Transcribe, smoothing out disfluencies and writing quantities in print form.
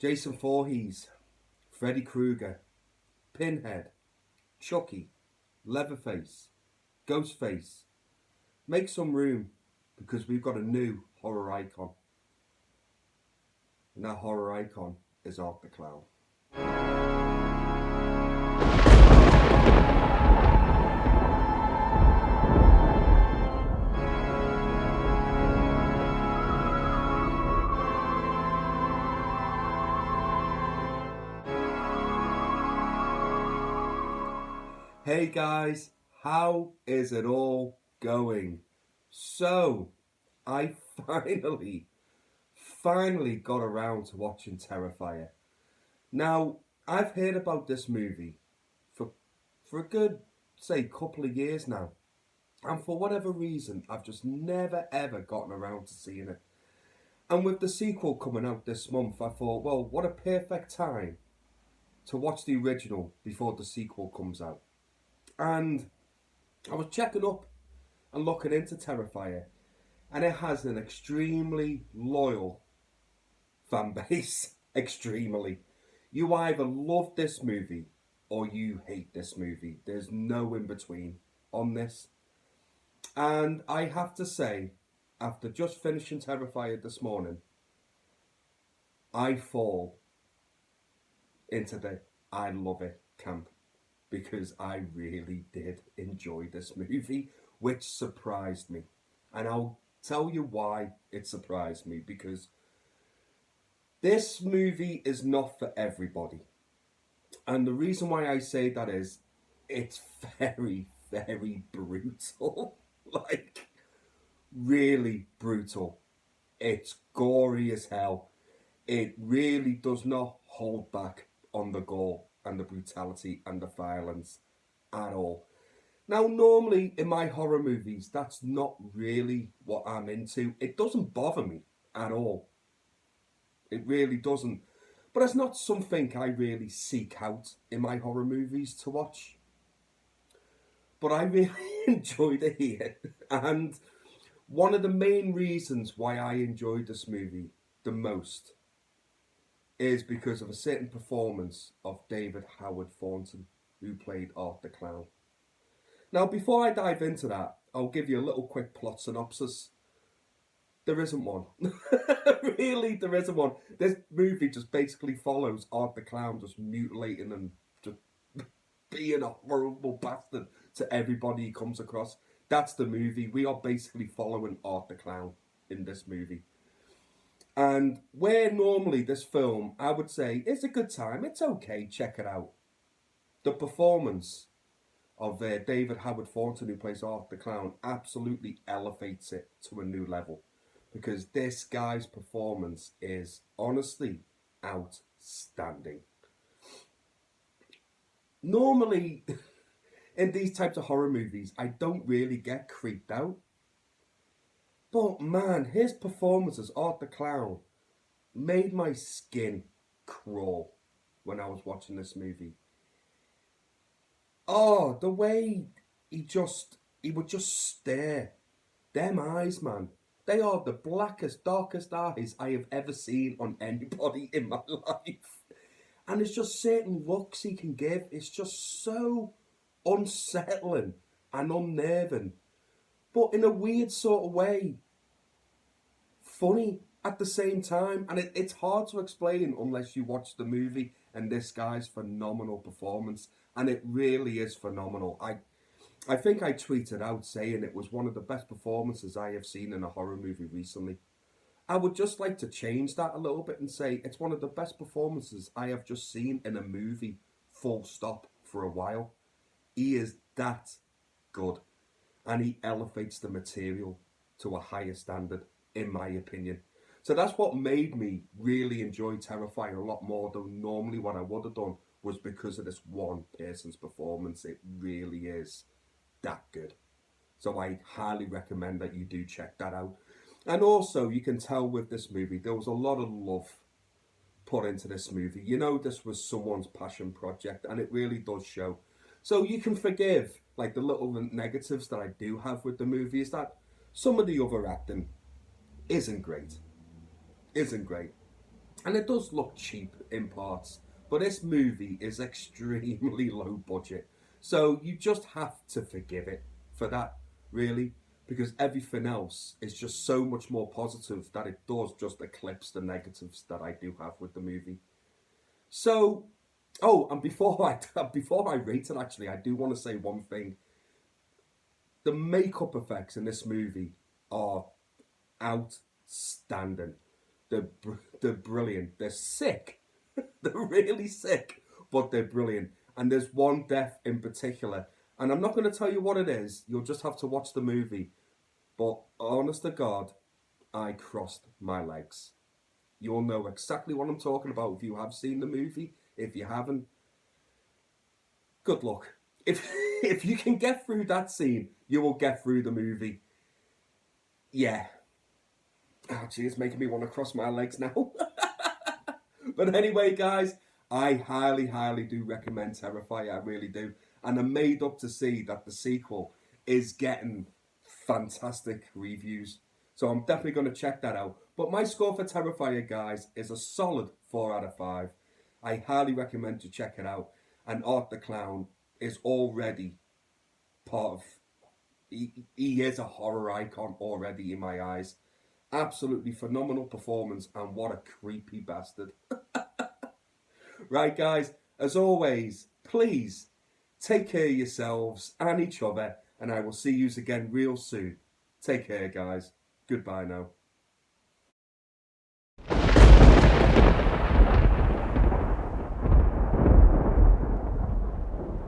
Jason Voorhees, Freddy Krueger, Pinhead, Chucky, Leatherface, Ghostface. Make some room because we've got a new horror icon. And that horror icon is Art the Clown. Hey guys, how is it all going? So, I finally got around to watching Terrifier. Now, I've heard about this movie for a good, say, couple of years now. And for whatever reason, I've just never ever gotten around to seeing it. And with the sequel coming out this month, I thought, well, what a perfect time to watch the original before the sequel comes out. And I was checking up and looking into Terrifier, and it has an extremely loyal fan base. Extremely. You either love this movie or you hate this movie. There's no in between on this. And I have to say, after just finishing Terrifier this morning, I fall into the I love it camp. Because I really did enjoy this movie, which surprised me. And I'll tell you why it surprised me, because this movie is not for everybody. And the reason why I say that is, it's very, very brutal. Like, really brutal. It's gory as hell. It really does not hold back on the gore and the brutality and the violence at all. Now, normally in my horror movies, that's not really what I'm into. It doesn't bother me at all. It really doesn't. But it's not something I really seek out in my horror movies to watch. But I really enjoyed it here. And one of the main reasons why I enjoyed this movie the most is because of a certain performance of David Howard Thornton, who played Art the Clown. Now, before I dive into that, I'll give you a little quick plot synopsis. There isn't one. Really, there isn't one. This movie just basically follows Art the Clown just mutilating and just being a horrible bastard to everybody he comes across. That's the movie. We are basically following Art the Clown in this movie. And where normally this film, I would say, is a good time, it's okay, check it out. The performance of David Howard Thornton, who plays Art the Clown, absolutely elevates it to a new level. Because this guy's performance is honestly outstanding. Normally, in these types of horror movies, I don't really get creeped out. But man, his performance as Art the Clown made my skin crawl when I was watching this movie. Oh, the way he would just stare. Them eyes, man. They are the blackest, darkest eyes I have ever seen on anybody in my life. And it's just certain looks he can give. It's just so unsettling and unnerving. But in a weird sort of way, funny at the same time. And it's hard to explain unless you watch the movie and this guy's phenomenal performance. And it really is phenomenal. I think I tweeted out saying it was one of the best performances I have seen in a horror movie recently. I would just like to change that a little bit and say it's one of the best performances I have just seen in a movie, full stop, for a while. He is that good. And he elevates the material to a higher standard, in my opinion. So that's what made me really enjoy Terrifier a lot more than normally what I would have done, was because of this one person's performance. It really is that good. So I highly recommend that you do check that out. And also, you can tell with this movie, there was a lot of love put into this movie. You know, this was someone's passion project, and it really does show. So you can forgive, like, the little negatives that I do have with the movie, is that some of the other acting isn't great. And it does look cheap in parts, but this movie is extremely low budget. So you just have to forgive it for that, really, because everything else is just so much more positive that it does just eclipse the negatives that I do have with the movie. So, oh, and before I rate it, actually, I do want to say one thing. The makeup effects in this movie are outstanding. They're brilliant. They're sick. They're really sick, but they're brilliant. And there's one death in particular, and I'm not going to tell you what it is. You'll just have to watch the movie. But honest to God, I crossed my legs. You'll know exactly what I'm talking about if you have seen the movie. If you haven't, good luck. If if you can get through that scene, you will get through the movie. Yeah. Oh, gee, it's making me want to cross my legs now. But anyway, guys, I highly, highly do recommend Terrifier. I really do. And I'm made up to see that the sequel is getting fantastic reviews. So I'm definitely going to check that out. But my score for Terrifier, guys, is a solid 4 out of 5. I highly recommend to check it out. And Art the Clown is already part of... He is a horror icon already in my eyes. Absolutely phenomenal performance, and what a creepy bastard. Right, guys, as always, please take care of yourselves and each other, and I will see you again real soon. Take care, guys. Goodbye now.